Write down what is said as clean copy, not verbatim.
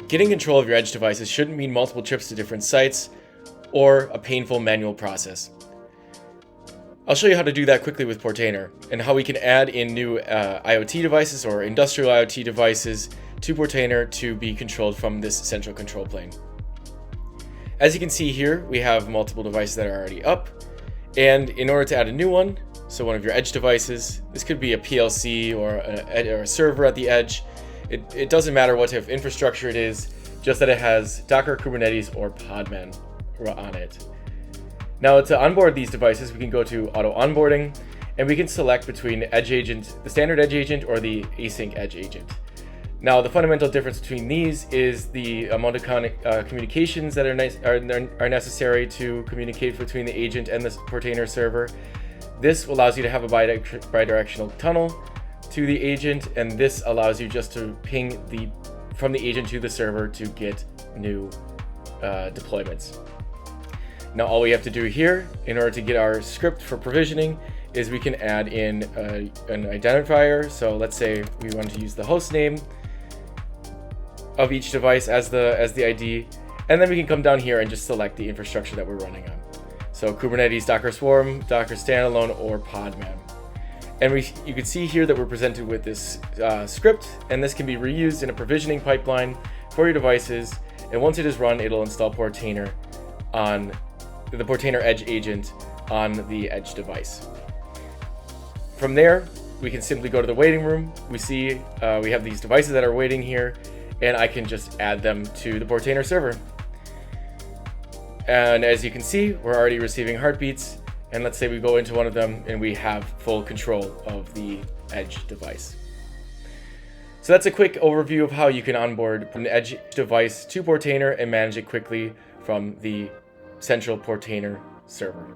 Getting control of your edge devices shouldn't mean multiple trips to different sites or a painful manual process. I'll show you how to do that quickly with Portainer and how we can add in new IoT devices or industrial IoT devices to Portainer to be controlled from this central control plane. As you can see here, we have multiple devices that are already up, and in order to add a new one, so one of your edge devices, this could be a PLC or a server at the edge. It doesn't matter what type of infrastructure it is, just that it has Docker, Kubernetes, or Podman on it. Now to onboard these devices, we can go to Auto Onboarding, and we can select between Edge Agent, the standard Edge Agent, or the Async Edge Agent. Now the fundamental difference between these is the amount of communications that are necessary to communicate between the agent and the Portainer server. This allows you to have a bidirectional tunnel to the agent, and this allows you just to ping from the agent to the server to get new deployments. Now all we have to do here in order to get our script for provisioning is we can add in an identifier. So let's say we want to use the host name of each device as the ID, and then we can come down here and just select the infrastructure that we're running on. So Kubernetes, Docker Swarm, Docker Standalone, or Podman. And you can see here that we're presented with this script, and this can be reused in a provisioning pipeline for your devices. And once it is run, it'll install Portainer on the Portainer Edge Agent on the edge device. From there, we can simply go to the waiting room. We see we have these devices that are waiting here, and I can just add them to the Portainer server. And as you can see, we're already receiving heartbeats. And let's say we go into one of them and we have full control of the edge device. So that's a quick overview of how you can onboard an edge device to Portainer and manage it quickly from the central Portainer server.